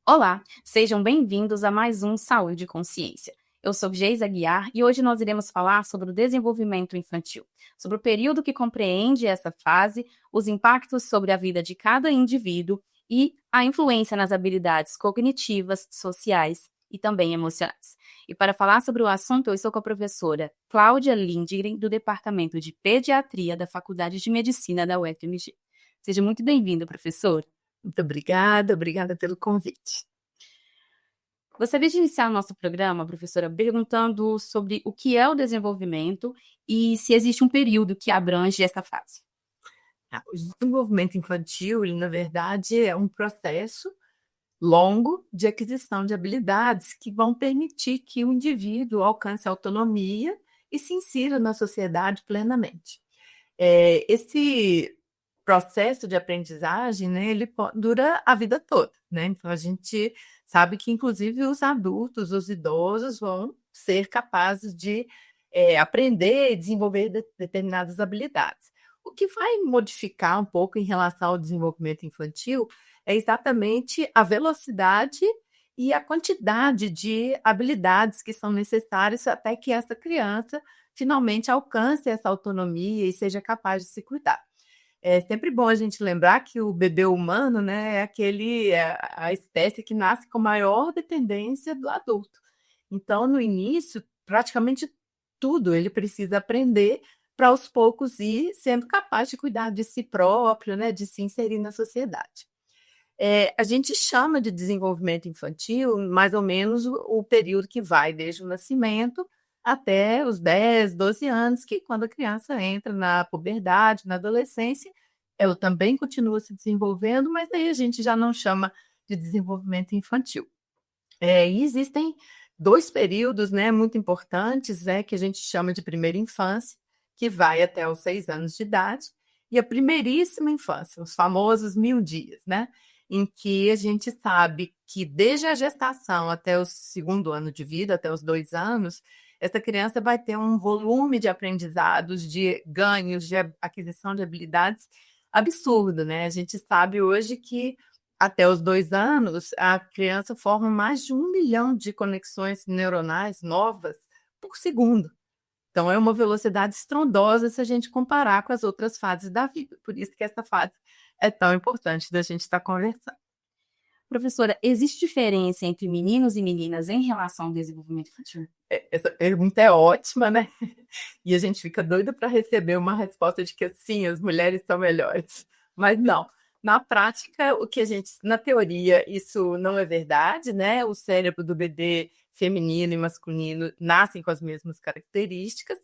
Olá, sejam bem-vindos a mais um Saúde e Consciência. Eu sou Geisa Guiar e hoje nós iremos falar sobre o desenvolvimento infantil, sobre o período que compreende essa fase, os impactos sobre a vida de cada indivíduo e a influência nas habilidades cognitivas, sociais e também emocionais. E para falar sobre o assunto, eu estou com a professora Cláudia Lindgren, do Departamento de Pediatria da Faculdade de Medicina da UFMG. Seja muito bem-vinda, professora. Muito obrigada pelo convite. Gostaria de iniciar o nosso programa, professora, perguntando sobre o que é o desenvolvimento e se existe um período que abrange essa fase. O desenvolvimento infantil, ele, na verdade, é um processo longo de aquisição de habilidades que vão permitir que o indivíduo alcance autonomia e se insira na sociedade plenamente. Esse processo de aprendizagem, né, ele dura a vida toda, né? Então, a gente sabe que, inclusive, os adultos, os idosos vão ser capazes de aprender e desenvolver determinadas habilidades. O que vai modificar um pouco em relação ao desenvolvimento infantil é exatamente a velocidade e a quantidade de habilidades que são necessárias até que essa criança finalmente alcance essa autonomia e seja capaz de se cuidar. É sempre bom a gente lembrar que o bebê humano, né, é a espécie que nasce com maior dependência do adulto. Então, no início, praticamente tudo ele precisa aprender para aos poucos ir sendo capaz de cuidar de si próprio, né, de se inserir na sociedade. A gente chama de desenvolvimento infantil mais ou menos o período que vai desde o nascimento até os 10, 12 anos, que quando a criança entra na puberdade, na adolescência, ela também continua se desenvolvendo, mas aí a gente já não chama de desenvolvimento infantil. E existem 2 períodos, né, muito importantes, que a gente chama de primeira infância, que vai até os 6 anos de idade, e a primeiríssima infância, os famosos 1000 dias, né, em que a gente sabe que desde a gestação até o segundo ano de vida, até os 2 anos, essa criança vai ter um volume de aprendizados, de ganhos, de aquisição de habilidades absurdo, né. A gente sabe hoje que até os 2 anos, a criança forma mais de 1 milhão de conexões neuronais novas por segundo. Então é uma velocidade estrondosa se a gente comparar com as outras fases da vida, por isso que essa fase é tão importante da gente estar conversando. Professora, existe diferença entre meninos e meninas em relação ao desenvolvimento infantil? Essa pergunta é ótima, né, e a gente fica doida para receber uma resposta de que sim, as mulheres são melhores, mas não. Na prática, o que a gente na teoria, isso não é verdade, né, o cérebro do bebê feminino e masculino nascem com as mesmas características,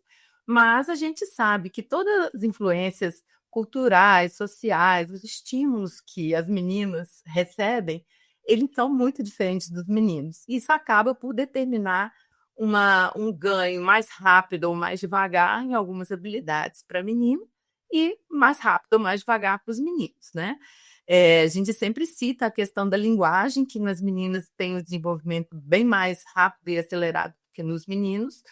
mas a gente sabe que todas as influências culturais, sociais, os estímulos que as meninas recebem, eles são muito diferentes dos meninos. Isso acaba por determinar um ganho mais rápido ou mais devagar em algumas habilidades para menino e mais rápido ou mais devagar para os meninos, né? A gente sempre cita a questão da linguagem, que nas meninas tem um desenvolvimento bem mais rápido e acelerado que nos meninos.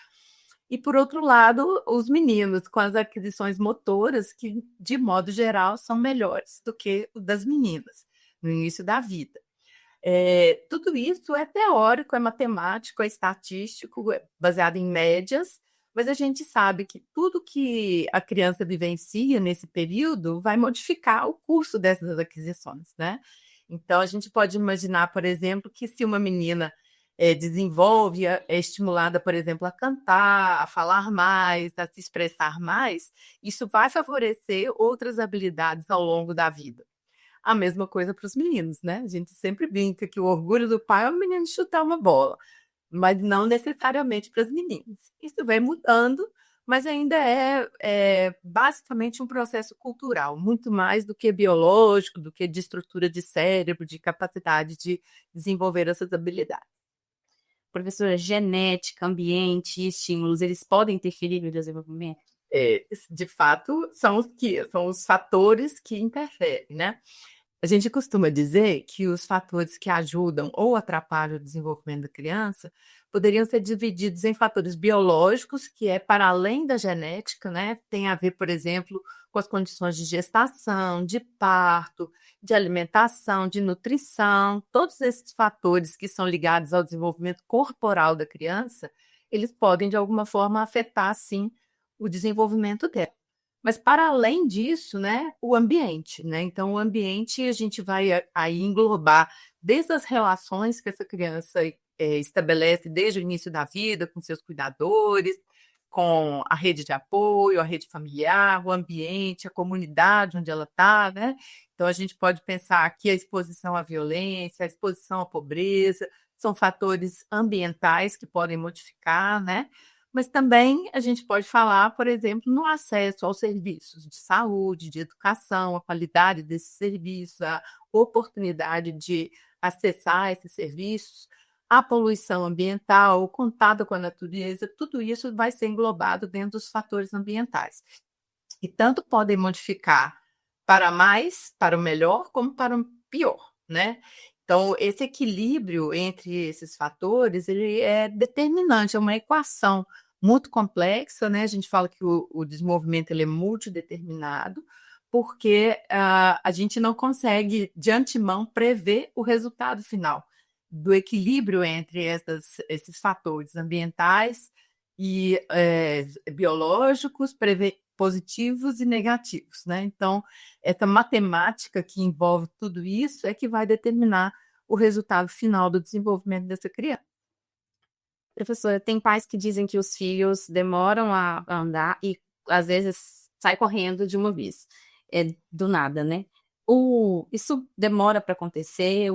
E, por outro lado, os meninos com as aquisições motoras, que, de modo geral, são melhores do que o das meninas no início da vida. Tudo isso é teórico, é matemático, é estatístico, é baseado em médias, mas a gente sabe que tudo que a criança vivencia nesse período vai modificar o curso dessas aquisições, né? Então, a gente pode imaginar, por exemplo, que se uma menina desenvolve, é estimulada, por exemplo, a cantar, a falar mais, a se expressar mais, isso vai favorecer outras habilidades ao longo da vida. A mesma coisa para os meninos, né? A gente sempre brinca que o orgulho do pai é o menino chutar uma bola, mas não necessariamente para as meninas. Isso vem mudando, mas ainda é basicamente um processo cultural, muito mais do que biológico, do que de estrutura de cérebro, de capacidade de desenvolver essas habilidades. Professora, genética, ambiente e estímulos, eles podem interferir no desenvolvimento? De fato, são os fatores que interferem, né? A gente costuma dizer que os fatores que ajudam ou atrapalham o desenvolvimento da criança poderiam ser divididos em fatores biológicos, que é para além da genética, né? Tem a ver, por exemplo, com as condições de gestação, de parto, de alimentação, de nutrição, todos esses fatores que são ligados ao desenvolvimento corporal da criança, eles podem, de alguma forma, afetar, sim, o desenvolvimento dela. Mas, para além disso, né, o ambiente, né? Então, o ambiente a gente vai aí englobar desde as relações que essa criança estabelece desde o início da vida com seus cuidadores, com a rede de apoio, a rede familiar, o ambiente, a comunidade onde ela está, né? Então, a gente pode pensar aqui a exposição à violência, a exposição à pobreza, são fatores ambientais que podem modificar, né? Mas também a gente pode falar, por exemplo, no acesso aos serviços de saúde, de educação, a qualidade desses serviços, a oportunidade de acessar esses serviços, a poluição ambiental, o contato com a natureza, tudo isso vai ser englobado dentro dos fatores ambientais. E tanto podem modificar para mais, para o melhor, como para o pior, né? Então, esse equilíbrio entre esses fatores, ele é determinante, é uma equação muito complexa, né? A gente fala que o desenvolvimento ele é multideterminado, porque a gente não consegue, de antemão, prever o resultado final do equilíbrio entre esses fatores ambientais e biológicos, positivos e negativos, né? Então, essa matemática que envolve tudo isso é que vai determinar o resultado final do desenvolvimento dessa criança. Professora, tem pais que dizem que os filhos demoram a andar e às vezes sai correndo de uma vez, do nada, né? Isso demora para acontecer?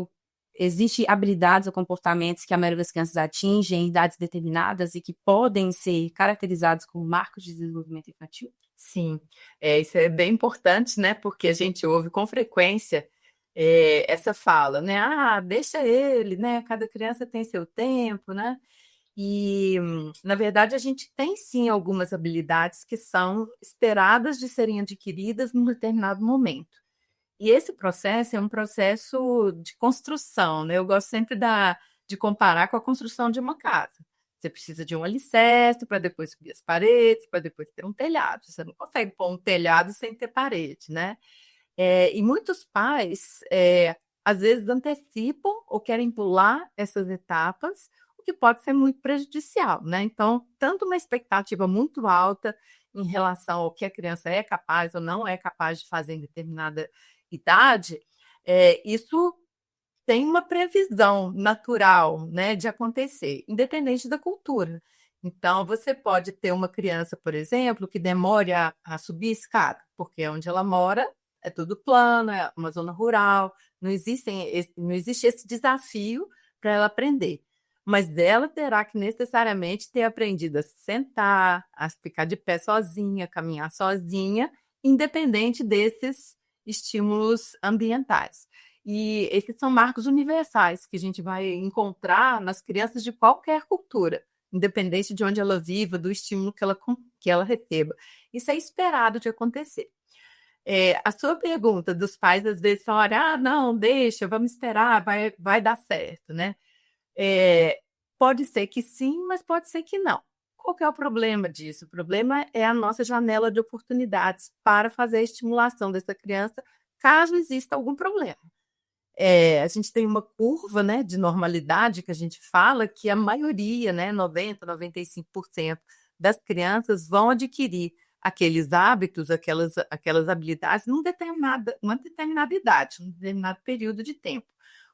Existem habilidades ou comportamentos que a maioria das crianças atingem em idades determinadas e que podem ser caracterizados como marcos de desenvolvimento infantil? Sim, isso é bem importante, né? Porque a gente ouve com frequência essa fala, né? Ah, deixa ele, né? Cada criança tem seu tempo, né? E, na verdade, a gente tem sim algumas habilidades que são esperadas de serem adquiridas num determinado momento. E esse processo é um processo de construção, né? Eu gosto sempre de comparar com a construção de uma casa. Você precisa de um alicerce para depois subir as paredes, para depois ter um telhado. Você não consegue pôr um telhado sem ter parede, né? E muitos pais, às vezes, antecipam ou querem pular essas etapas, o que pode ser muito prejudicial, né? Então, tanto uma expectativa muito alta em relação ao que a criança é capaz ou não é capaz de fazer em determinada idade, isso tem uma previsão natural, né, de acontecer, independente da cultura. Então, você pode ter uma criança, por exemplo, que demore a subir a escada, porque onde ela mora é tudo plano, é uma zona rural, não existe esse desafio para ela aprender. Mas ela terá que necessariamente ter aprendido a se sentar, a ficar de pé sozinha, caminhar sozinha, independente desses estímulos ambientais. E esses são marcos universais que a gente vai encontrar nas crianças de qualquer cultura, independente de onde ela viva, do estímulo que ela receba. Isso é esperado de acontecer. A sua pergunta dos pais, às vezes, falam, ah, não, deixa, vamos esperar, vai dar certo, né? Pode ser que sim, mas pode ser que não. Qual que é o problema disso? O problema é a nossa janela de oportunidades para fazer a estimulação dessa criança, caso exista algum problema. A gente tem uma curva, né, de normalidade que a gente fala que a maioria, né, 90, 95% das crianças vão adquirir aqueles hábitos, aquelas habilidades uma determinada idade, um determinado período de tempo.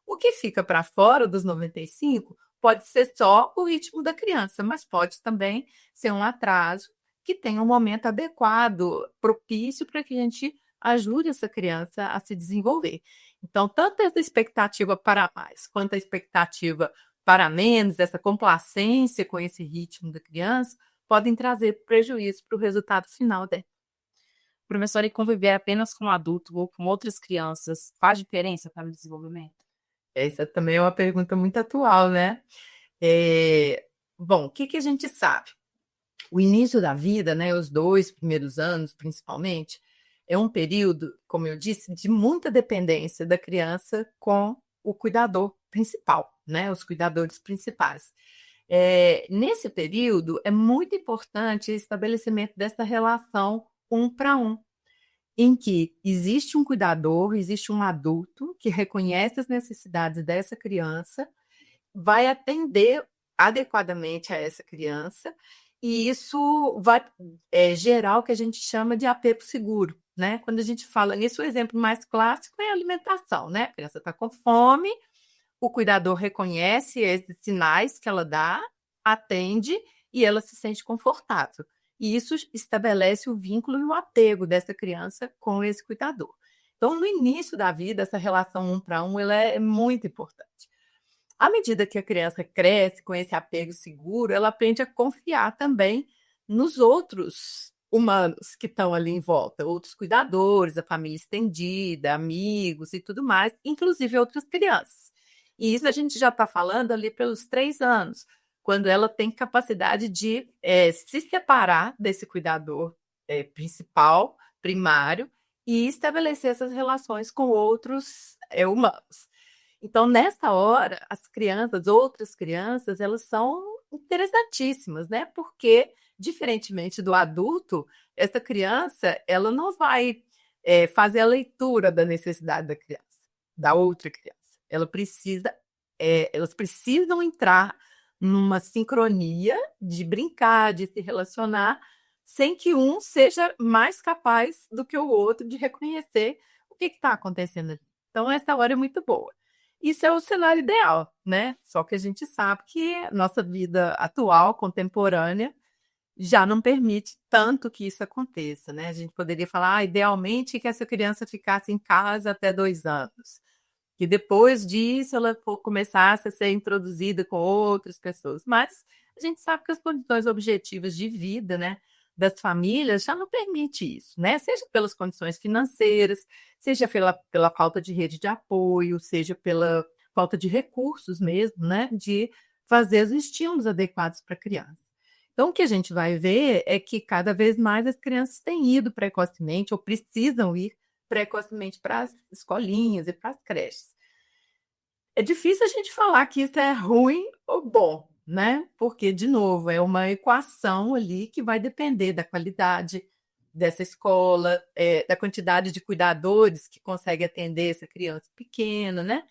O que fica para fora dos 95 pode ser só o ritmo da criança, mas pode também ser um atraso que tenha um momento adequado, propício para que a gente ajude essa criança a se desenvolver. Então, tanto essa expectativa para mais, quanto a expectativa para menos, essa complacência com esse ritmo da criança, podem trazer prejuízo para o resultado final dela. Professora, e conviver apenas com um adulto ou com outras crianças faz diferença para o desenvolvimento? Essa também é uma pergunta muito atual, né? Bom, o que a gente sabe? O início da vida, né, os 2 primeiros anos, principalmente, é um período, como eu disse, de muita dependência da criança com o cuidador principal, né, os cuidadores principais. Nesse período, é muito importante o estabelecimento dessa relação um para um, em que existe um cuidador, existe um adulto que reconhece as necessidades dessa criança, vai atender adequadamente a essa criança, e isso vai gerar o que a gente chama de apego seguro, né? Quando a gente fala nisso, o exemplo mais clássico é a alimentação, né? A criança está com fome, o cuidador reconhece esses sinais que ela dá, atende e ela se sente confortável. E isso estabelece o vínculo e o apego dessa criança com esse cuidador. Então, no início da vida, essa relação um para um ela é muito importante. À medida que a criança cresce com esse apego seguro, ela aprende a confiar também nos outros humanos que estão ali em volta, outros cuidadores, a família estendida, amigos e tudo mais, inclusive outras crianças. E isso a gente já está falando ali pelos 3 anos, quando ela tem capacidade de se separar desse cuidador principal, primário, e estabelecer essas relações com outros humanos. Então, nessa hora, as crianças, outras crianças, elas são interessantíssimas, né? Porque, diferentemente do adulto, essa criança, ela não vai fazer a leitura da necessidade da criança, da outra criança. Elas precisam entrar numa sincronia de brincar, de se relacionar, sem que um seja mais capaz do que o outro de reconhecer o que está acontecendo ali. Então, essa hora é muito boa. Isso é o cenário ideal, né? Só que a gente sabe que a nossa vida atual, contemporânea, já não permite tanto que isso aconteça, né? A gente poderia falar, idealmente, que essa criança ficasse em casa até 2 anos, que depois disso ela começasse a ser introduzida com outras pessoas. Mas a gente sabe que as condições objetivas de vida, né, das famílias já não permite isso, né? Seja pelas condições financeiras, seja pela falta de rede de apoio, seja pela falta de recursos mesmo, né? De fazer os estímulos adequados para a criança. Então, o que a gente vai ver é que cada vez mais as crianças têm ido precocemente ou precisam ir precocemente para as escolinhas e para as creches. É difícil a gente falar que isso é ruim ou bom, né? Porque, de novo, é uma equação ali que vai depender da qualidade dessa escola, da quantidade de cuidadores que consegue atender essa criança pequena, né?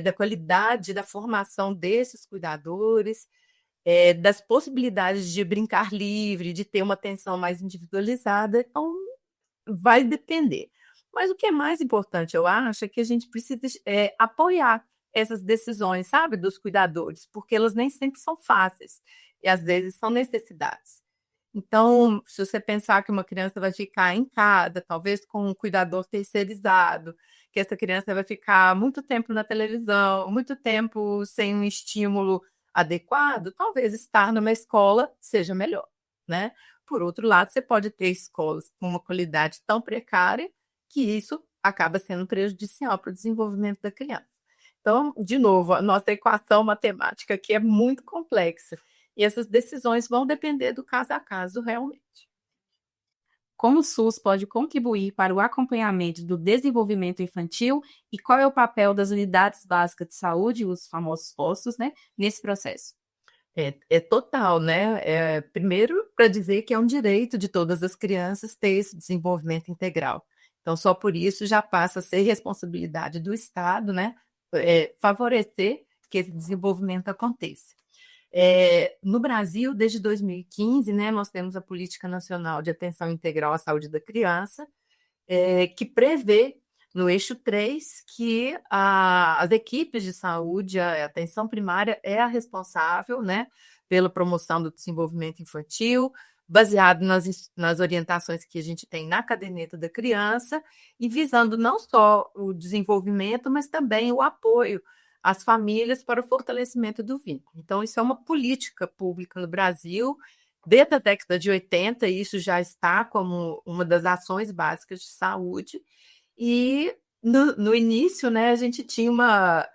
Da qualidade da formação desses cuidadores, das possibilidades de brincar livre, de ter uma atenção mais individualizada. Então, vai depender. Mas o que é mais importante, eu acho, é que a gente precisa apoiar essas decisões, sabe, dos cuidadores, porque elas nem sempre são fáceis e às vezes são necessidades. Então, se você pensar que uma criança vai ficar em casa, talvez com um cuidador terceirizado, que essa criança vai ficar muito tempo na televisão, muito tempo sem um estímulo adequado, talvez estar numa escola seja melhor, né? Por outro lado, você pode ter escolas com uma qualidade tão precária que isso acaba sendo prejudicial para o desenvolvimento da criança. Então, de novo, a nossa equação matemática aqui é muito complexa e essas decisões vão depender do caso a caso realmente. Como o SUS pode contribuir para o acompanhamento do desenvolvimento infantil e qual é o papel das unidades básicas de saúde, os famosos postos, né, nesse processo? É total, né? Primeiro, para dizer que é um direito de todas as crianças ter esse desenvolvimento integral. Então, só por isso já passa a ser responsabilidade do Estado, né? Favorecer que esse desenvolvimento aconteça. No Brasil, desde 2015, né, nós temos a Política Nacional de Atenção Integral à Saúde da Criança, que prevê no eixo 3 que as equipes de saúde, a atenção primária é a responsável, né, pela promoção do desenvolvimento infantil, baseado nas orientações que a gente tem na caderneta da criança e visando não só o desenvolvimento, mas também o apoio às famílias para o fortalecimento do vínculo. Então, isso é uma política pública no Brasil, desde a década de 80, e isso já está como uma das ações básicas de saúde. E no início, né, a gente tinha uma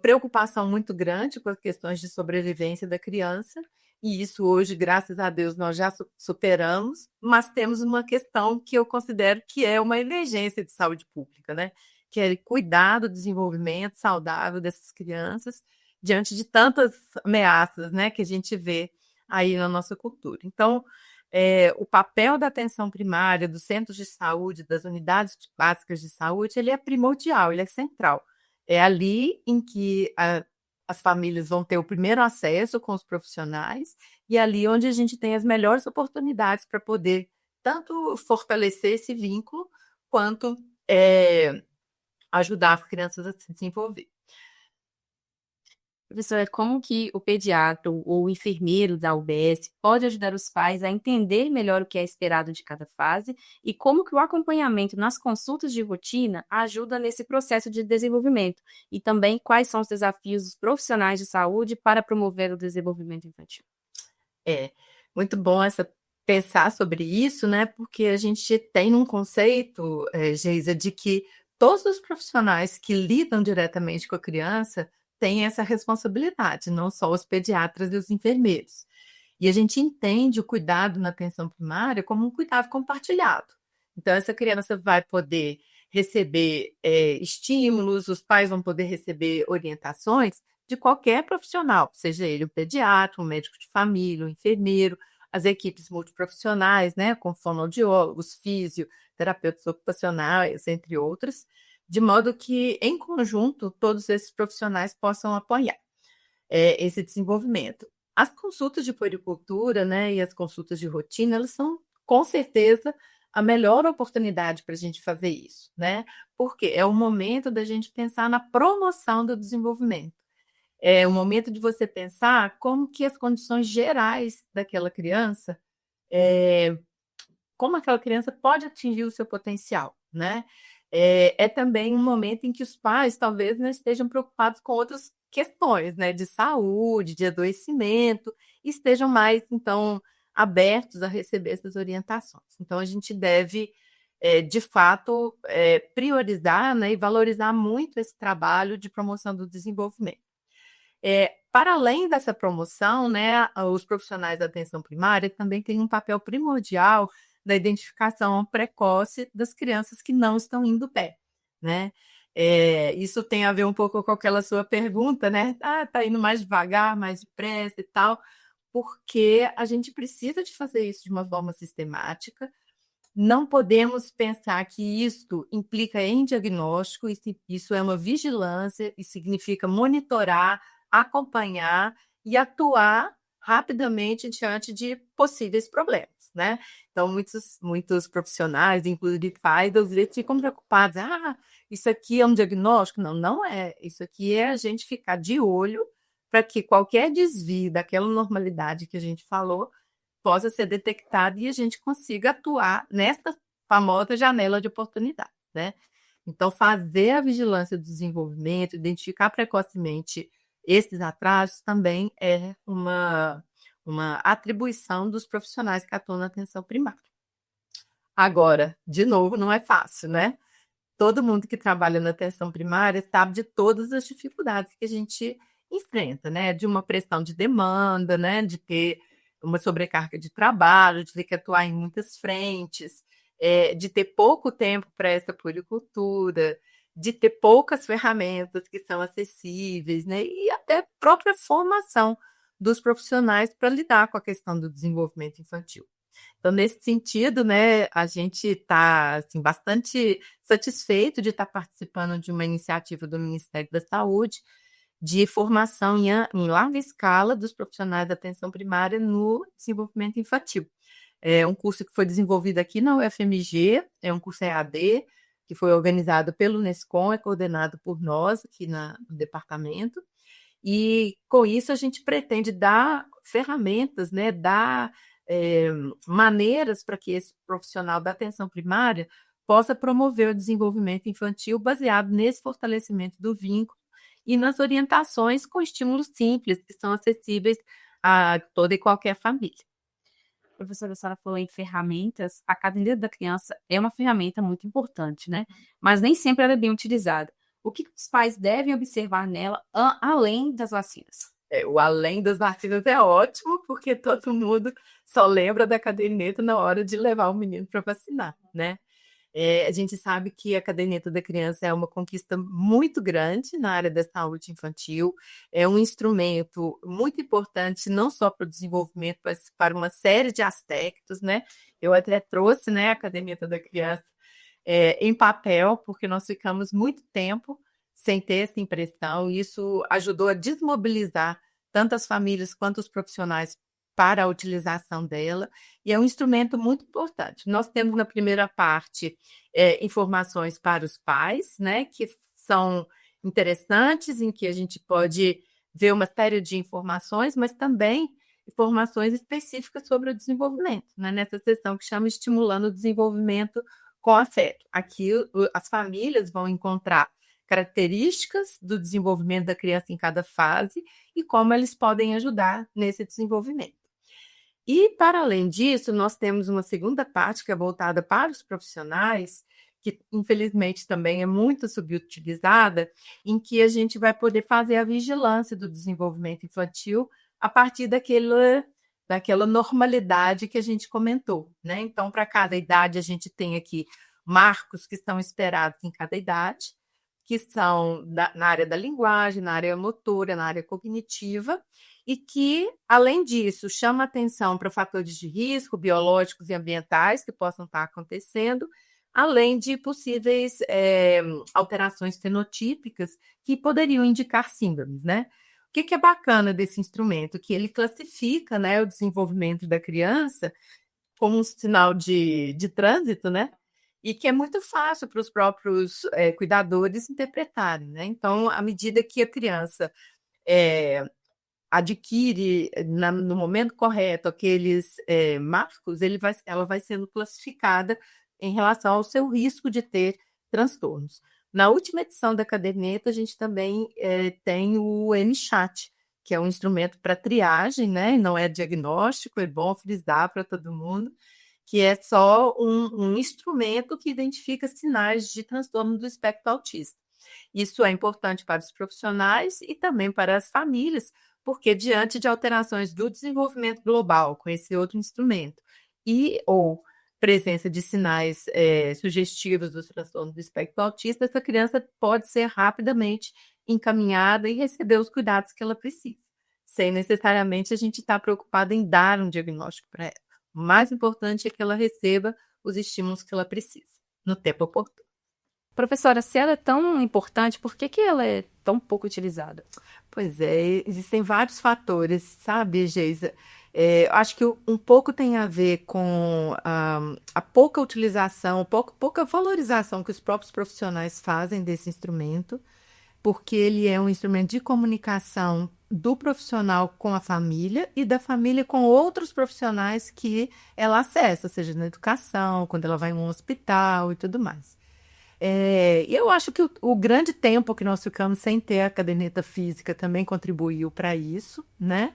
preocupação muito grande com as questões de sobrevivência da criança, e isso hoje, graças a Deus, nós já superamos, mas temos uma questão que eu considero que é uma emergência de saúde pública, né? Que é cuidar do desenvolvimento saudável dessas crianças diante de tantas ameaças, né, que a gente vê aí na nossa cultura. Então, o papel da atenção primária, dos centros de saúde, das unidades básicas de saúde, ele é primordial, ele é central. É ali em que as famílias vão ter o primeiro acesso com os profissionais e é ali onde a gente tem as melhores oportunidades para poder tanto fortalecer esse vínculo quanto ajudar as crianças a se desenvolver. Professora, como que o pediatra ou o enfermeiro da UBS pode ajudar os pais a entender melhor o que é esperado de cada fase e como que o acompanhamento nas consultas de rotina ajuda nesse processo de desenvolvimento? E também quais são os desafios dos profissionais de saúde para promover o desenvolvimento infantil? É muito bom pensar sobre isso, né? Porque a gente tem um conceito, Geisa, de que todos os profissionais que lidam diretamente com a criança têm essa responsabilidade, não só os pediatras e os enfermeiros. E a gente entende o cuidado na atenção primária como um cuidado compartilhado. Então, essa criança vai poder receber estímulos, os pais vão poder receber orientações de qualquer profissional, seja ele um pediatra, um médico de família, um enfermeiro, as equipes multiprofissionais, né, com fonoaudiólogos, fisioterapeutas ocupacionais, entre outros, de modo que, em conjunto, todos esses profissionais possam apoiar esse desenvolvimento. As consultas de puericultura, né, e as consultas de rotina, elas são, com certeza, a melhor oportunidade para a gente fazer isso, né? Porque é o momento da gente pensar na promoção do desenvolvimento. É o momento de você pensar como que as condições gerais daquela criança, como aquela criança pode atingir o seu potencial, né? É também um momento em que os pais talvez não estejam preocupados com outras questões, né, de saúde, de adoecimento, e estejam mais, então, abertos a receber essas orientações. Então, a gente deve, de fato, priorizar, né, e valorizar muito esse trabalho de promoção do desenvolvimento. Para além dessa promoção, né, os profissionais da atenção primária também têm um papel primordial da identificação precoce das crianças que não estão indo bem, né? Isso tem a ver um pouco com aquela sua pergunta, né? Tá indo mais devagar, mais depressa e tal, porque a gente precisa de fazer isso de uma forma sistemática. Não podemos pensar que isto implica em diagnóstico, isso é uma vigilância e significa monitorar, acompanhar e atuar rapidamente diante de possíveis problemas, né? Então, muitos profissionais, inclusive pais, às vezes ficam preocupados. Isso aqui é um diagnóstico? Não, não é. Isso aqui é a gente ficar de olho para que qualquer desvio daquela normalidade que a gente falou possa ser detectado e a gente consiga atuar nessa famosa janela de oportunidade, né? Então, fazer a vigilância do desenvolvimento, identificar precocemente esses atrasos também é uma atribuição dos profissionais que atuam na atenção primária. Agora, de novo, não é fácil, né? Todo mundo que trabalha na atenção primária sabe de todas as dificuldades que a gente enfrenta, né? De uma pressão de demanda, né? De ter uma sobrecarga de trabalho, de ter que atuar em muitas frentes, de ter pouco tempo para essa puericultura, de ter poucas ferramentas que são acessíveis, né? E até própria formação dos profissionais para lidar com a questão do desenvolvimento infantil. Então, nesse sentido, né, a gente está assim, bastante satisfeito de estar participando de uma iniciativa do Ministério da Saúde de formação em larga escala dos profissionais da atenção primária no desenvolvimento infantil. É um curso que foi desenvolvido aqui na UFMG, é um curso EAD, que foi organizado pelo Unescom, é coordenado por nós aqui no departamento, e com isso a gente pretende dar ferramentas, né, dar maneiras para que esse profissional da atenção primária possa promover o desenvolvimento infantil baseado nesse fortalecimento do vínculo e nas orientações com estímulos simples que são acessíveis a toda e qualquer família. Professora, a senhora falou em ferramentas, a caderneta da criança é uma ferramenta muito importante, né? Mas nem sempre ela é bem utilizada. O que os pais devem observar nela, além das vacinas? O além das vacinas é ótimo, porque todo mundo só lembra da caderneta na hora de levar o menino para vacinar, né? A gente sabe que a caderneta da criança é uma conquista muito grande na área da saúde infantil, é um instrumento muito importante, não só para o desenvolvimento, mas para uma série de aspectos, né? Eu até trouxe, né, a caderneta da criança em papel, porque nós ficamos muito tempo sem ter essa impressão, e isso ajudou a desmobilizar tanto as famílias quanto os profissionais para a utilização dela, e é um instrumento muito importante. Nós temos na primeira parte informações para os pais, né, que são interessantes, em que a gente pode ver uma série de informações, mas também informações específicas sobre o desenvolvimento, né, nessa seção que chama Estimulando o Desenvolvimento com Afeto. Aqui as famílias vão encontrar características do desenvolvimento da criança em cada fase e como eles podem ajudar nesse desenvolvimento. E, para além disso, nós temos uma segunda parte que é voltada para os profissionais, que infelizmente também é muito subutilizada, em que a gente vai poder fazer a vigilância do desenvolvimento infantil a partir daquela normalidade que a gente comentou, né? Então, para cada idade, a gente tem aqui marcos que são esperados em cada idade, que são na área da linguagem, na área motora, na área cognitiva, e que, além disso, chama atenção para fatores de risco biológicos e ambientais que possam estar acontecendo, além de possíveis alterações fenotípicas que poderiam indicar síndromes, né? O que é bacana desse instrumento? Que ele classifica, né, o desenvolvimento da criança como um sinal de trânsito, né? E que é muito fácil para os próprios cuidadores interpretarem, né? Então, à medida que a criança adquire no momento correto aqueles marcos, ela vai sendo classificada em relação ao seu risco de ter transtornos. Na última edição da caderneta, a gente também tem o MChat, que é um instrumento para triagem, né? Não é diagnóstico, é bom frisar para todo mundo, que é só um instrumento que identifica sinais de transtorno do espectro autista. Isso é importante para os profissionais e também para as famílias, porque diante de alterações do desenvolvimento global com esse outro instrumento ou presença de sinais sugestivos dos transtornos do espectro autista, essa criança pode ser rapidamente encaminhada e receber os cuidados que ela precisa, sem necessariamente a gente estar preocupado em dar um diagnóstico para ela. O mais importante é que ela receba os estímulos que ela precisa, no tempo oportuno. Professora, se ela é tão importante, por que ela é tão pouco utilizada? Pois é, existem vários fatores, sabe, Geisa? Acho que um pouco tem a ver com a pouca utilização, pouca valorização que os próprios profissionais fazem desse instrumento, porque ele é um instrumento de comunicação do profissional com a família e da família com outros profissionais que ela acessa, seja na educação, quando ela vai em um hospital e tudo mais. Eu acho que o grande tempo que nós ficamos sem ter a caderneta física também contribuiu para isso, né?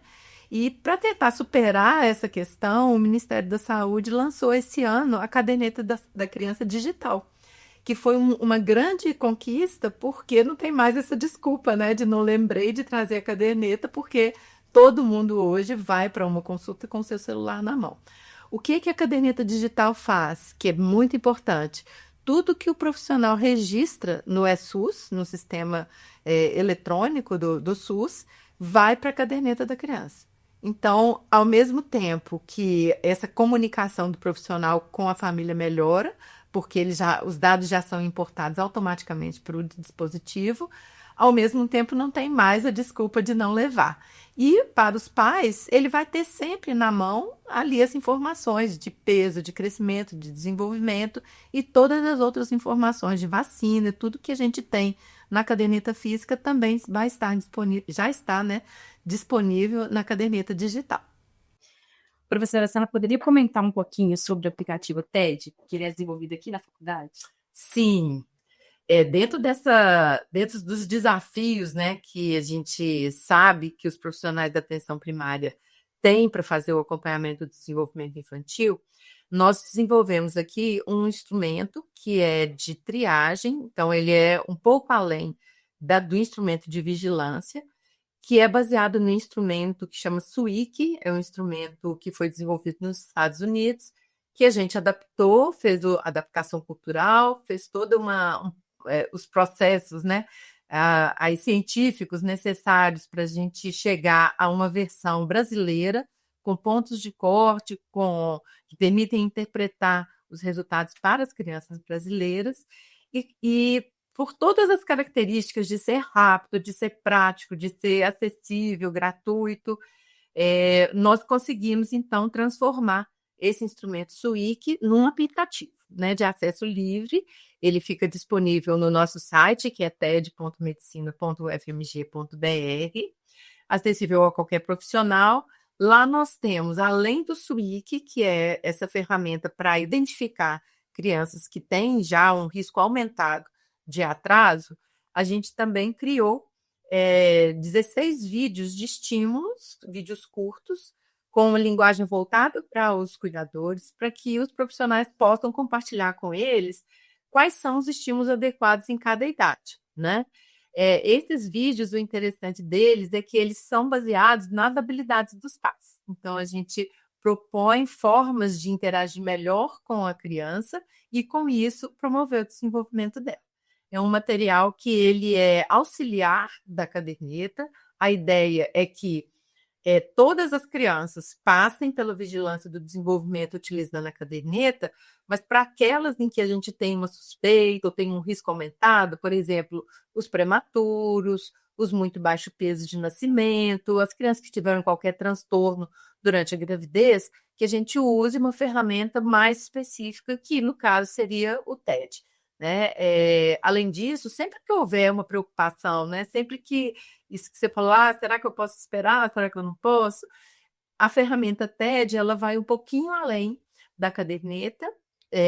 E para tentar superar essa questão, o Ministério da Saúde lançou esse ano a caderneta da criança digital, que foi uma grande conquista, porque não tem mais essa desculpa, né, de não lembrei de trazer a caderneta, porque todo mundo hoje vai para uma consulta com o seu celular na mão. O que a caderneta digital faz, que é muito importante? Tudo que o profissional registra no SUS, no sistema eletrônico do SUS, vai para a caderneta da criança. Então, ao mesmo tempo que essa comunicação do profissional com a família melhora, porque os dados já são importados automaticamente para o dispositivo, ao mesmo tempo não tem mais a desculpa de não levar. E para os pais, ele vai ter sempre na mão ali as informações de peso, de crescimento, de desenvolvimento e todas as outras informações de vacina, tudo que a gente tem na caderneta física também vai estar disponível, já está, né, disponível na caderneta digital. Professora, a senhora poderia comentar um pouquinho sobre o aplicativo TED, que ele é desenvolvido aqui na faculdade? Sim. Dentro dos desafios, né, que a gente sabe que os profissionais da atenção primária têm para fazer o acompanhamento do desenvolvimento infantil, nós desenvolvemos aqui um instrumento que é de triagem, então ele é um pouco além do instrumento de vigilância, que é baseado no instrumento que chama SWIC, é um instrumento que foi desenvolvido nos Estados Unidos, que a gente adaptou, fez a adaptação cultural, fez toda os processos, né, aí científicos necessários para a gente chegar a uma versão brasileira, com pontos de corte, que permitem interpretar os resultados para as crianças brasileiras, e por todas as características de ser rápido, de ser prático, de ser acessível, gratuito, nós conseguimos, então, transformar esse instrumento SWIC num aplicativo, né, de acesso livre. Ele fica disponível no nosso site, que é ted.medicina.ufmg.br, acessível a qualquer profissional. Lá nós temos, além do SWIC, que é essa ferramenta para identificar crianças que têm já um risco aumentado de atraso, a gente também criou 16 vídeos de estímulos, vídeos curtos, com uma linguagem voltada para os cuidadores, para que os profissionais possam compartilhar com eles quais são os estímulos adequados em cada idade, né? Esses vídeos, o interessante deles é que eles são baseados nas habilidades dos pais. Então, a gente propõe formas de interagir melhor com a criança e, com isso, promover o desenvolvimento dela. É um material que ele é auxiliar da caderneta. A ideia é que todas as crianças passem pela vigilância do desenvolvimento utilizando a caderneta, mas para aquelas em que a gente tem uma suspeita ou tem um risco aumentado, por exemplo, os prematuros, os muito baixo peso de nascimento, as crianças que tiveram qualquer transtorno durante a gravidez, que a gente use uma ferramenta mais específica, que no caso seria o TED. Né? Além disso, sempre que houver uma preocupação, né? Sempre que isso que você falou, será que eu posso esperar? Será que eu não posso? A ferramenta TED, ela vai um pouquinho além da caderneta,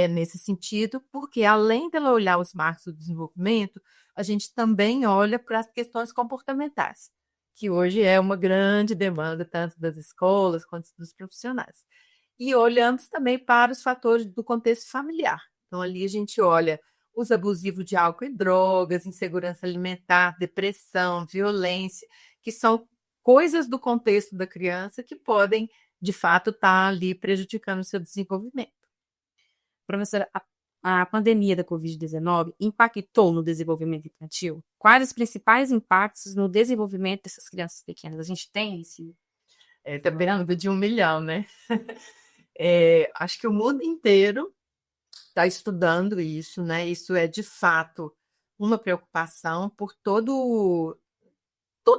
nesse sentido, porque além dela olhar os marcos do desenvolvimento, a gente também olha para as questões comportamentais, que hoje é uma grande demanda, tanto das escolas quanto dos profissionais. E olhamos também para os fatores do contexto familiar. Então, ali a gente olha uso abusivo de álcool e drogas, insegurança alimentar, depressão, violência, que são coisas do contexto da criança que podem, de fato, estar ali prejudicando o seu desenvolvimento. Professora, a pandemia da Covid-19 impactou no desenvolvimento infantil? Quais os principais impactos no desenvolvimento dessas crianças pequenas? A gente tem esse... Tá beirando de 1 milhão, né? Acho que o mundo inteiro está estudando isso, né? Isso é, de fato, uma preocupação por toda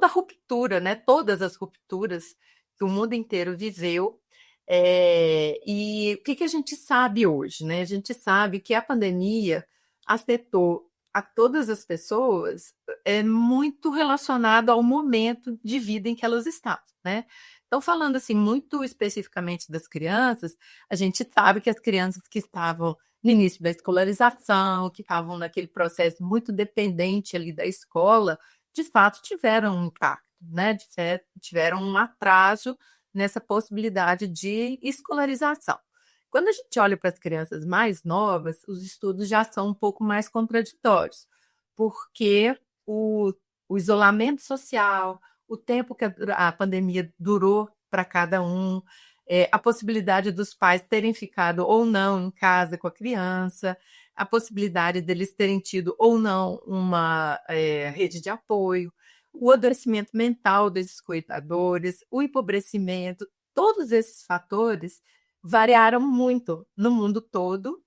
a ruptura, né? Todas as rupturas que o mundo inteiro viveu. E o que a gente sabe hoje, né? A gente sabe que a pandemia afetou a todas as pessoas, muito relacionado ao momento de vida em que elas estavam, né? Então, falando assim muito especificamente das crianças, a gente sabe que as crianças que estavam no início da escolarização, que estavam naquele processo muito dependente ali da escola, de fato tiveram um impacto, né? Tiveram um atraso nessa possibilidade de escolarização. Quando a gente olha para as crianças mais novas, os estudos já são um pouco mais contraditórios, porque o isolamento social, o tempo que a pandemia durou para cada um, a possibilidade dos pais terem ficado ou não em casa com a criança, a possibilidade deles terem tido ou não uma rede de apoio, o adoecimento mental desses cuidadores, o empobrecimento, todos esses fatores variaram muito no mundo todo.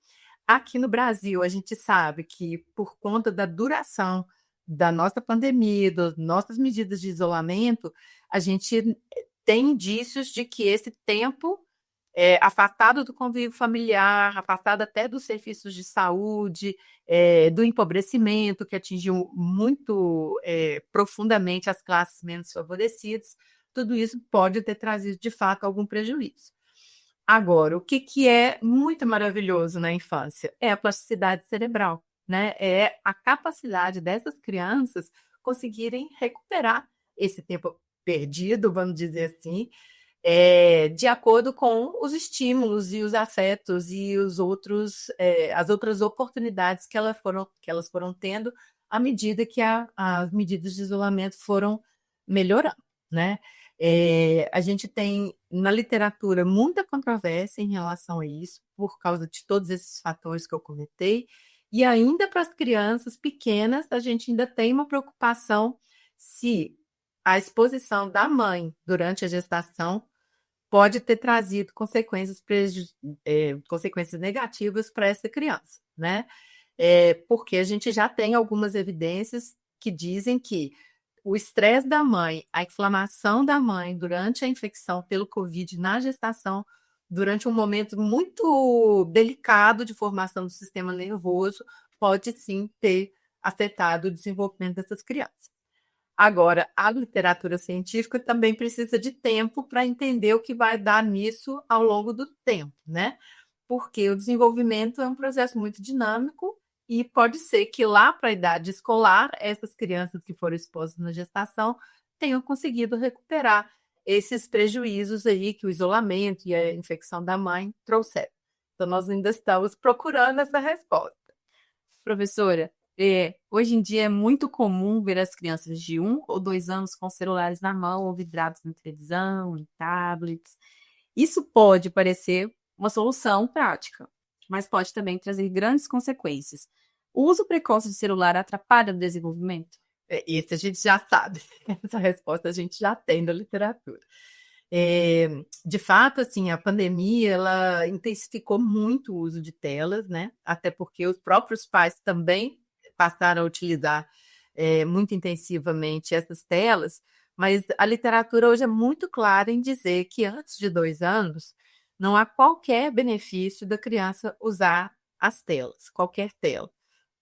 Aqui no Brasil, a gente sabe que, por conta da duração da nossa pandemia, das nossas medidas de isolamento, a gente tem indícios de que esse tempo afastado do convívio familiar, afastado até dos serviços de saúde, do empobrecimento, que atingiu muito profundamente as classes menos favorecidas, tudo isso pode ter trazido, de fato, algum prejuízo. Agora, o que é muito maravilhoso na infância? É a plasticidade cerebral, né? É a capacidade dessas crianças conseguirem recuperar esse tempo perdido, vamos dizer assim, de acordo com os estímulos e os afetos e as outras oportunidades que elas foram tendo à medida que as medidas de isolamento foram melhorando, né? A gente tem na literatura muita controvérsia em relação a isso, por causa de todos esses fatores que eu comentei, e ainda para as crianças pequenas, a gente ainda tem uma preocupação se a exposição da mãe durante a gestação pode ter trazido consequências negativas para essa criança, né? Porque a gente já tem algumas evidências que dizem que o estresse da mãe, a inflamação da mãe durante a infecção pelo Covid na gestação, durante um momento muito delicado de formação do sistema nervoso, pode sim ter afetado o desenvolvimento dessas crianças. Agora, a literatura científica também precisa de tempo para entender o que vai dar nisso ao longo do tempo, né? Porque o desenvolvimento é um processo muito dinâmico e pode ser que lá para a idade escolar, essas crianças que foram expostas na gestação tenham conseguido recuperar esses prejuízos aí que o isolamento e a infecção da mãe trouxeram. Então, nós ainda estamos procurando essa resposta. Professora, hoje em dia é muito comum ver as crianças de 1 ou 2 anos com celulares na mão ou vidrados na televisão, em tablets. Isso pode parecer uma solução prática, mas pode também trazer grandes consequências. O uso precoce de celular atrapalha o desenvolvimento? Isso a gente já sabe, essa resposta a gente já tem da literatura. De fato, assim, a pandemia ela intensificou muito o uso de telas, né? Até porque os próprios pais também passaram a utilizar muito intensivamente essas telas, mas a literatura hoje é muito clara em dizer que antes de 2 anos não há qualquer benefício da criança usar as telas, qualquer tela,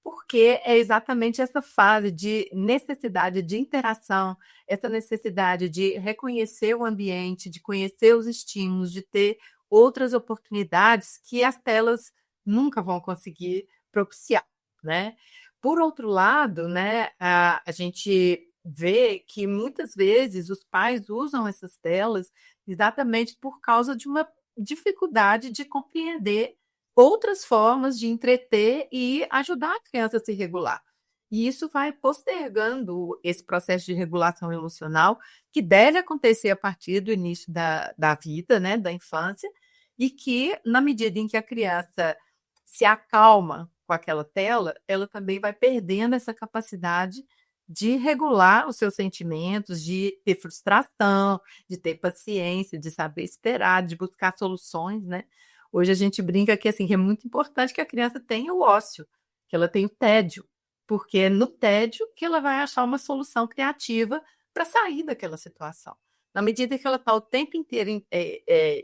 porque é exatamente essa fase de necessidade de interação, essa necessidade de reconhecer o ambiente, de conhecer os estímulos, de ter outras oportunidades que as telas nunca vão conseguir propiciar, né? Por outro lado, né, a gente vê que muitas vezes os pais usam essas telas exatamente por causa de uma dificuldade de compreender outras formas de entreter e ajudar a criança a se regular. E isso vai postergando esse processo de regulação emocional que deve acontecer a partir do início da vida, né, da infância, e que, na medida em que a criança se acalma com aquela tela, ela também vai perdendo essa capacidade de regular os seus sentimentos, de ter frustração, de ter paciência, de saber esperar, de buscar soluções, né? Hoje a gente brinca que, assim, que é muito importante que a criança tenha o ócio, que ela tenha o tédio, porque é no tédio que ela vai achar uma solução criativa para sair daquela situação. Na medida que ela está o tempo inteiro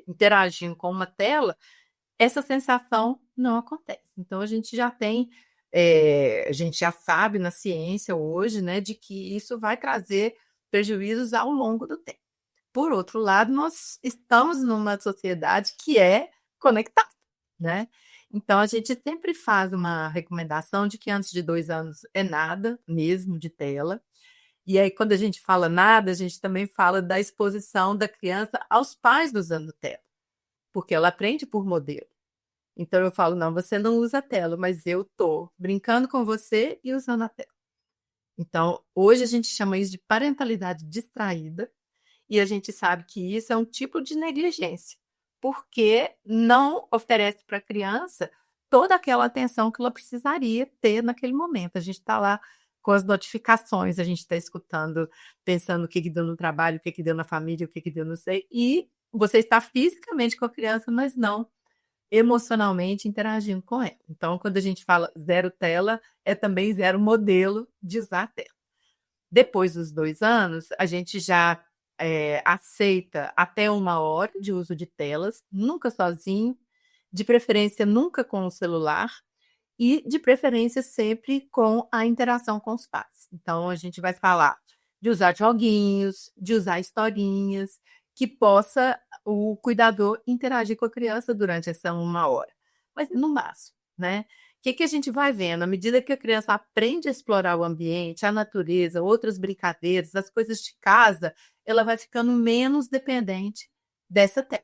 interagindo com uma tela, essa sensação não acontece. Então, a gente já sabe na ciência hoje, né, de que isso vai trazer prejuízos ao longo do tempo. Por outro lado, nós estamos numa sociedade que é conectada, né? Então, a gente sempre faz uma recomendação de que antes de 2 anos é nada mesmo de tela. E aí, quando a gente fala nada, a gente também fala da exposição da criança aos pais usando tela, porque ela aprende por modelo. Então, eu falo, não, você não usa a tela, mas eu estou brincando com você e usando a tela. Então, hoje a gente chama isso de parentalidade distraída, e a gente sabe que isso é um tipo de negligência, porque não oferece para a criança toda aquela atenção que ela precisaria ter naquele momento. A gente está lá com as notificações, a gente está escutando, pensando o que deu no trabalho, o que deu na família, o que deu não sei, e você está fisicamente com a criança, mas não emocionalmente interagindo com ela. Então, quando a gente fala zero tela, é também zero modelo de usar a tela. Depois dos 2 anos, a gente já aceita até 1 hora de uso de telas, nunca sozinho, de preferência nunca com o celular e de preferência sempre com a interação com os pais. Então, a gente vai falar de usar joguinhos, de usar historinhas, que possa o cuidador interagir com a criança durante essa 1 hora. Mas no máximo, né? O que a gente vai vendo? À medida que a criança aprende a explorar o ambiente, a natureza, outras brincadeiras, as coisas de casa, ela vai ficando menos dependente dessa tela.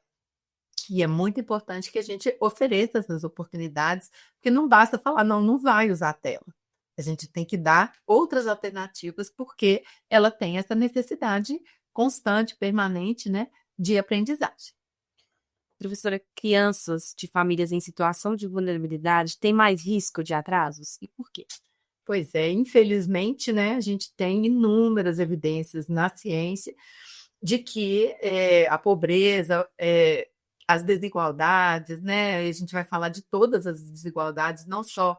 E é muito importante que a gente ofereça essas oportunidades, porque não basta falar, não, não vai usar a tela. A gente tem que dar outras alternativas, porque ela tem essa necessidade constante, permanente, né, de aprendizagem. Professora, crianças de famílias em situação de vulnerabilidade têm mais risco de atrasos? E por quê? Pois é, infelizmente, né, a gente tem inúmeras evidências na ciência de que a pobreza, as desigualdades, né, a gente vai falar de todas as desigualdades, não só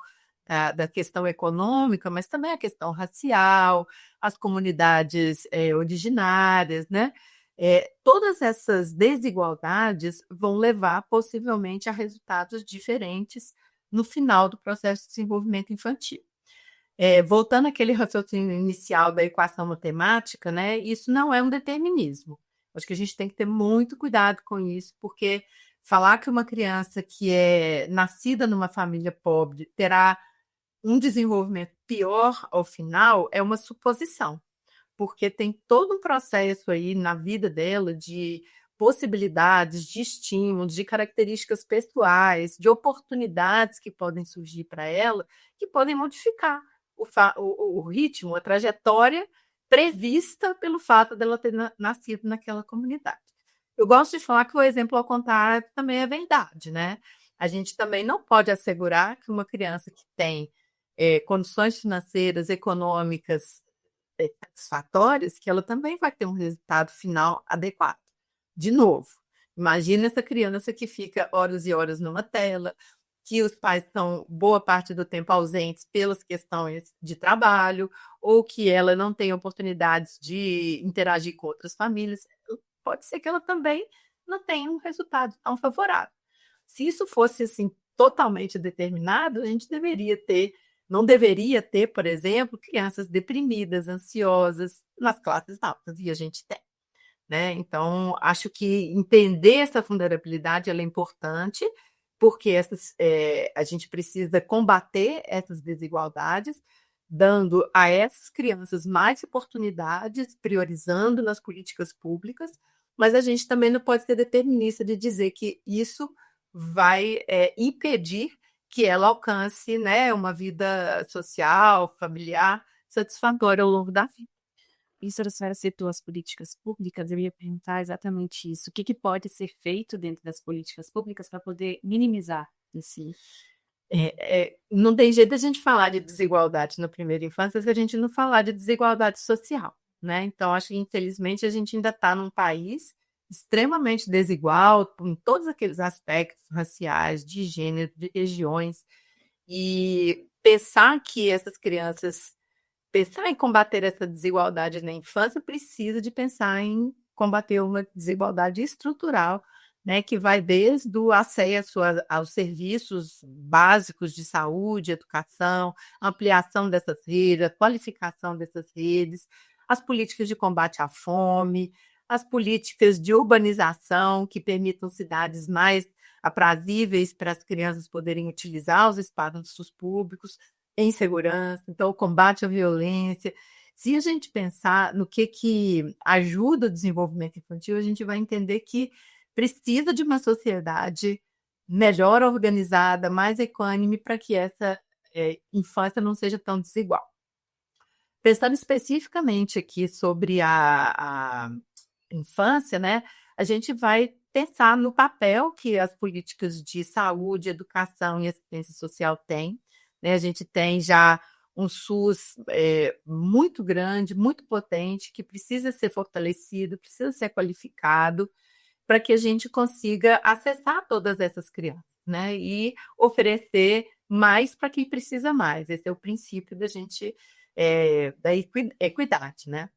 da questão econômica, mas também a questão racial, as comunidades originárias, né? Todas essas desigualdades vão levar possivelmente a resultados diferentes no final do processo de desenvolvimento infantil. Voltando àquele raciocínio inicial da equação matemática, né, isso não é um determinismo. Acho que a gente tem que ter muito cuidado com isso, porque falar que uma criança que é nascida numa família pobre terá um desenvolvimento pior ao final é uma suposição, porque tem todo um processo aí na vida dela de possibilidades, de estímulos, de características pessoais, de oportunidades que podem surgir para ela, que podem modificar o ritmo, a trajetória prevista pelo fato dela ter nascido naquela comunidade. Eu gosto de falar que o exemplo ao contrário também é verdade, né? A gente também não pode assegurar que uma criança que tem condições financeiras, econômicas satisfatórias, que ela também vai ter um resultado final adequado. De novo, imagina essa criança que fica horas e horas numa tela, que os pais estão boa parte do tempo ausentes pelas questões de trabalho, ou que ela não tem oportunidades de interagir com outras famílias, pode ser que ela também não tenha um resultado tão favorável. Se isso fosse assim totalmente determinado, a gente não deveria ter, por exemplo, crianças deprimidas, ansiosas nas classes altas, e a gente tem. Né? Então, acho que entender essa vulnerabilidade ela é importante, porque a gente precisa combater essas desigualdades, dando a essas crianças mais oportunidades, priorizando nas políticas públicas, mas a gente também não pode ser determinista de dizer que isso vai impedir que ela alcance, né, uma vida social, familiar satisfatória ao longo da vida. Isso a senhora citou as políticas públicas, eu ia perguntar exatamente isso. O que pode ser feito dentro das políticas públicas para poder minimizar esse... Não tem jeito de a gente falar de desigualdade na primeira infância se a gente não falar de desigualdade social, né? Então, acho que, infelizmente, a gente ainda está num país extremamente desigual em todos aqueles aspectos raciais, de gênero, de regiões, e pensar em combater essa desigualdade na infância precisa de pensar em combater uma desigualdade estrutural, né, que vai desde o acesso aos serviços básicos de saúde, educação, ampliação dessas redes, a qualificação dessas redes, as políticas de combate à fome, as políticas de urbanização que permitam cidades mais aprazíveis para as crianças poderem utilizar os espaços públicos em segurança, então o combate à violência. Se a gente pensar no que ajuda o desenvolvimento infantil, a gente vai entender que precisa de uma sociedade melhor organizada, mais equânime, para que essa infância não seja tão desigual. Pensando especificamente aqui sobre a infância, né, a gente vai pensar no papel que as políticas de saúde, educação e assistência social têm, né? A gente tem já um SUS muito grande, muito potente, que precisa ser fortalecido, precisa ser qualificado, para que a gente consiga acessar todas essas crianças, né? E oferecer mais para quem precisa mais. Esse é o princípio da equidade, né?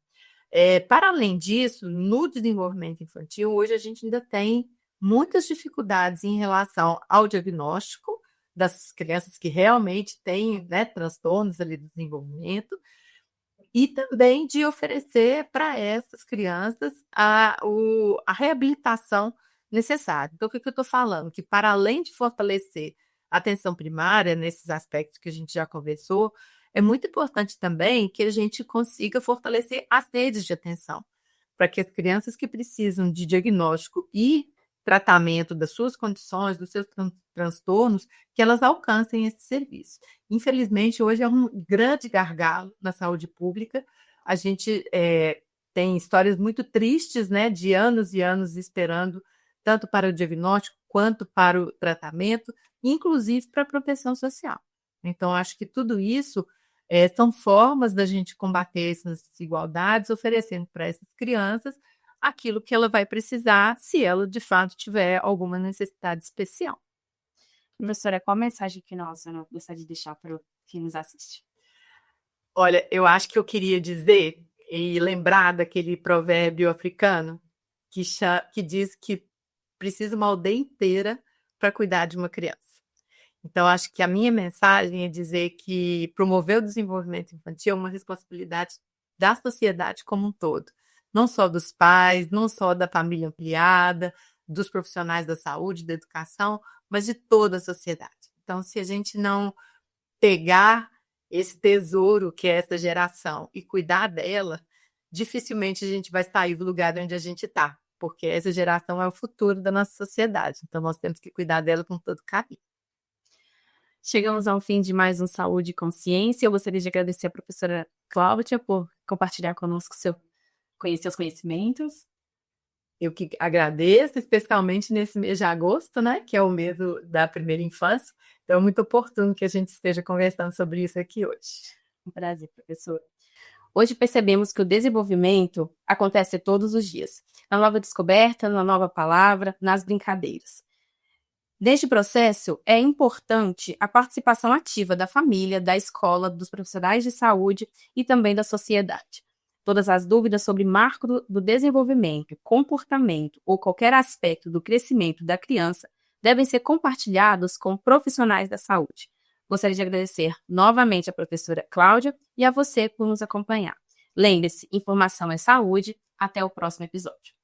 Para além disso, no desenvolvimento infantil, hoje a gente ainda tem muitas dificuldades em relação ao diagnóstico das crianças que realmente têm, né, transtornos ali do desenvolvimento, e também de oferecer para essas crianças a reabilitação necessária. Então, o que eu estou falando? Que para além de fortalecer a atenção primária, nesses aspectos que a gente já conversou, é muito importante também que a gente consiga fortalecer as redes de atenção, para que as crianças que precisam de diagnóstico e tratamento das suas condições, dos seus transtornos, que elas alcancem esse serviço. Infelizmente, hoje é um grande gargalo na saúde pública. A gente tem histórias muito tristes, né, de anos e anos esperando, tanto para o diagnóstico quanto para o tratamento, inclusive para a proteção social. Então, acho que tudo isso são formas da gente combater essas desigualdades, oferecendo para essas crianças aquilo que ela vai precisar, se ela de fato tiver alguma necessidade especial. Professora, qual mensagem que nós gostaria de deixar para quem nos assiste? Olha, eu acho que eu queria dizer e lembrar daquele provérbio africano que diz que precisa uma aldeia inteira para cuidar de uma criança. Então, acho que a minha mensagem é dizer que promover o desenvolvimento infantil é uma responsabilidade da sociedade como um todo. Não só dos pais, não só da família ampliada, dos profissionais da saúde, da educação, mas de toda a sociedade. Então, se a gente não pegar esse tesouro que é essa geração e cuidar dela, dificilmente a gente vai sair do lugar onde a gente está, porque essa geração é o futuro da nossa sociedade. Então, nós temos que cuidar dela com todo carinho. Chegamos ao fim de mais um Saúde e Consciência. Eu gostaria de agradecer a professora Cláudia por compartilhar conosco seus conhecimentos. Eu que agradeço, especialmente nesse mês de agosto, né, que é o mês da primeira infância. Então, é muito oportuno que a gente esteja conversando sobre isso aqui hoje. Um prazer, professora. Hoje percebemos que o desenvolvimento acontece todos os dias, na nova descoberta, na nova palavra, nas brincadeiras. Neste processo, é importante a participação ativa da família, da escola, dos profissionais de saúde e também da sociedade. Todas as dúvidas sobre marco do desenvolvimento, comportamento ou qualquer aspecto do crescimento da criança devem ser compartilhados com profissionais da saúde. Gostaria de agradecer novamente à professora Cláudia e a você por nos acompanhar. Lembre-se, informação é saúde. Até o próximo episódio.